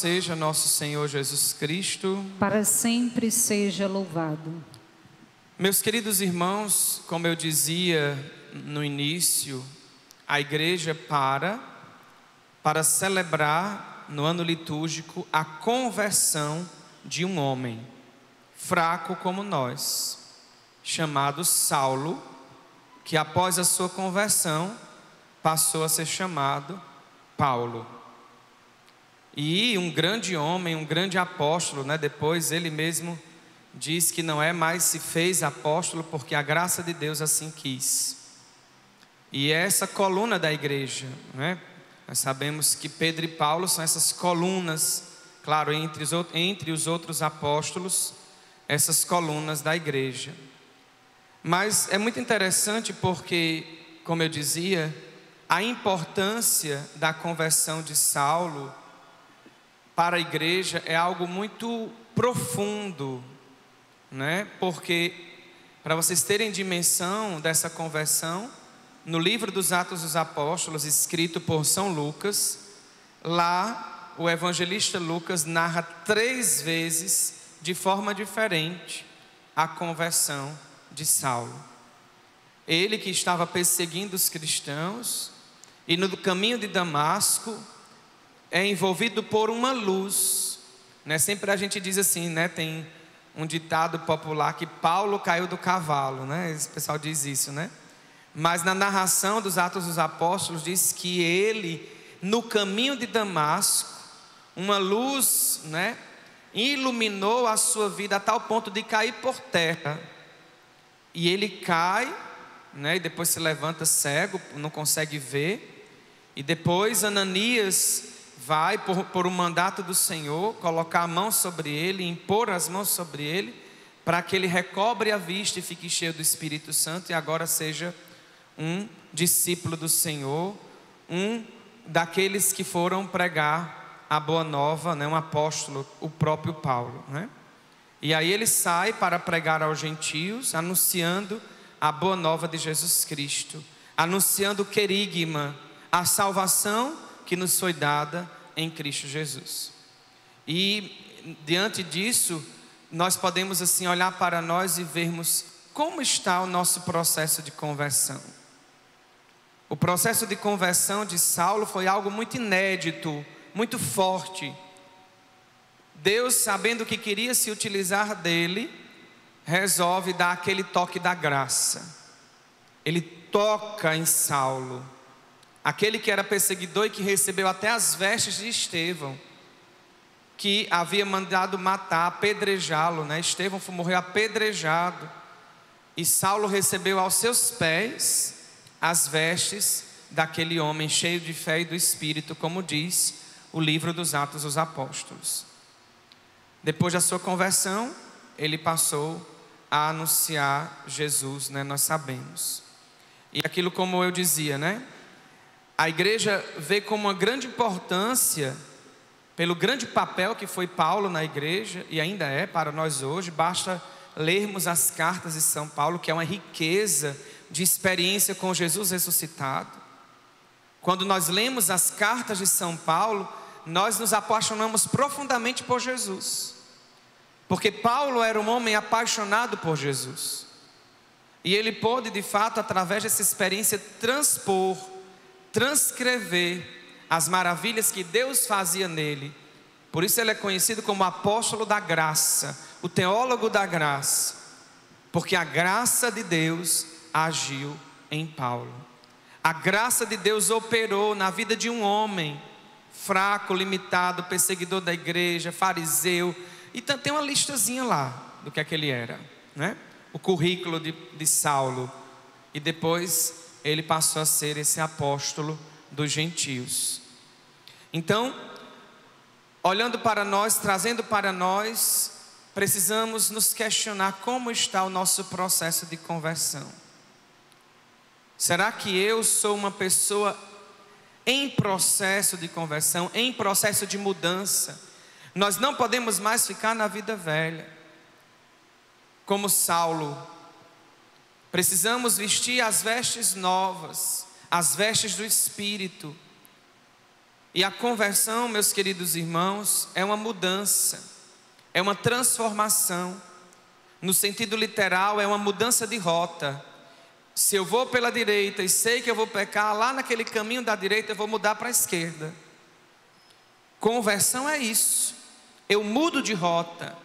seja nosso Senhor Jesus Cristo. Para sempre seja louvado. Meus queridos irmãos, como eu dizia no início, a igreja para celebrar no ano litúrgico a conversão de um homem fraco como nós, chamado Saulo, que após a sua conversão passou a ser chamado Paulo. E um grande homem, um grande apóstolo, depois ele mesmo diz que não é mais se fez apóstolo porque a graça de Deus assim quis. E é essa coluna da igreja, Nós sabemos que Pedro e Paulo são essas colunas, claro, entre os outros apóstolos, essas colunas da igreja. Mas é muito interessante porque, como eu dizia, a importância da conversão de Saulo para a igreja é algo muito profundo, Porque, para vocês terem dimensão dessa conversão, no livro dos Atos dos Apóstolos, escrito por São Lucas, lá o evangelista Lucas narra 3 vezes, de forma diferente, a conversão de Saulo. Ele que estava perseguindo os cristãos, e no caminho de Damasco, é envolvido por uma luz, Sempre a gente diz assim, tem um ditado popular que Paulo caiu do cavalo, Esse pessoal diz isso, Mas na narração dos Atos dos Apóstolos diz que ele, no caminho de Damasco, uma luz, iluminou a sua vida a tal ponto de cair por terra. E ele cai, e depois se levanta cego, não consegue ver. E depois Ananias vai, por um mandato do Senhor, colocar a mão sobre ele, impor as mãos sobre ele, para que ele recobre a vista e fique cheio do Espírito Santo e agora seja um discípulo do Senhor, um daqueles que foram pregar a boa nova, um apóstolo, o próprio Paulo, E aí ele sai para pregar aos gentios, anunciando a boa nova de Jesus Cristo, anunciando o querigma, a salvação que nos foi dada em Cristo Jesus. E diante disso, nós podemos assim olhar para nós e vermos como está o nosso processo de conversão. O processo de conversão de Saulo foi algo muito inédito, muito forte. Deus, sabendo que queria se utilizar dele, resolve dar aquele toque da graça. Ele toca em Saulo, aquele que era perseguidor e que recebeu até as vestes de Estevão, que havia mandado matar, apedrejá-lo, Estevão morreu apedrejado, e Saulo recebeu aos seus pés as vestes daquele homem cheio de fé e do Espírito, como diz o livro dos Atos dos Apóstolos. Depois da sua conversão, ele passou a anunciar Jesus, nós sabemos. E aquilo, como eu dizia, a igreja vê como uma grande importância, pelo grande papel que foi Paulo na igreja, e ainda é para nós hoje. Basta lermos as cartas de São Paulo, que é uma riqueza de experiência com Jesus ressuscitado. Quando nós lemos as cartas de São Paulo, nós nos apaixonamos profundamente por Jesus, porque Paulo era um homem apaixonado por Jesus, e ele pôde de fato, através dessa experiência, transcrever as maravilhas que Deus fazia nele. Por isso ele é conhecido como apóstolo da graça, o teólogo da graça, porque a graça de Deus agiu em Paulo. A graça de Deus operou na vida de um homem fraco, limitado, perseguidor da igreja, fariseu. E tem uma listazinha lá do que ele era, O currículo de Saulo. E depois ele passou a ser esse apóstolo dos gentios. Então, olhando para nós, trazendo para nós, precisamos nos questionar como está o nosso processo de conversão. Será que eu sou uma pessoa em processo de conversão, em processo de mudança? Nós não podemos mais ficar na vida velha, como Saulo. Precisamos vestir as vestes novas, as vestes do Espírito. E a conversão, meus queridos irmãos, é uma mudança, é uma transformação. No sentido literal, é uma mudança de rota. Se eu vou pela direita e sei que eu vou pecar, lá naquele caminho da direita eu vou mudar para a esquerda. Conversão é isso. Eu mudo de rota.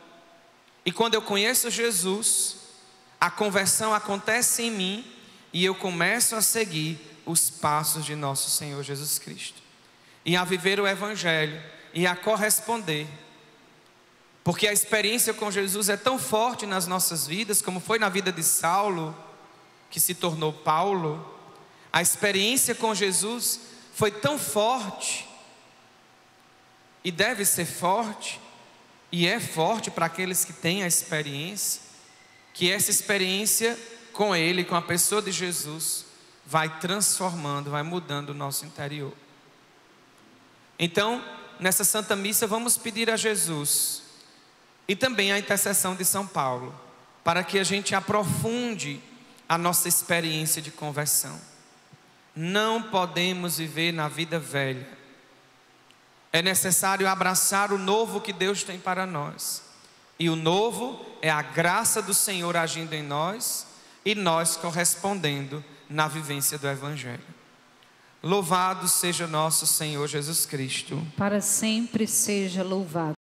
E quando eu conheço Jesus, a conversão acontece em mim e eu começo a seguir os passos de nosso Senhor Jesus Cristo. E a viver o Evangelho e a corresponder. Porque a experiência com Jesus é tão forte nas nossas vidas, como foi na vida de Saulo, que se tornou Paulo. A experiência com Jesus foi tão forte, e deve ser forte, e é forte para aqueles que têm a experiência, que essa experiência com Ele, com a pessoa de Jesus, vai transformando, vai mudando o nosso interior. Então, nessa Santa Missa, vamos pedir a Jesus, e também a intercessão de São Paulo, para que a gente aprofunde a nossa experiência de conversão. Não podemos viver na vida velha. É necessário abraçar o novo que Deus tem para nós. E o novo é a graça do Senhor agindo em nós e nós correspondendo na vivência do Evangelho. Louvado seja nosso Senhor Jesus Cristo. Para sempre seja louvado.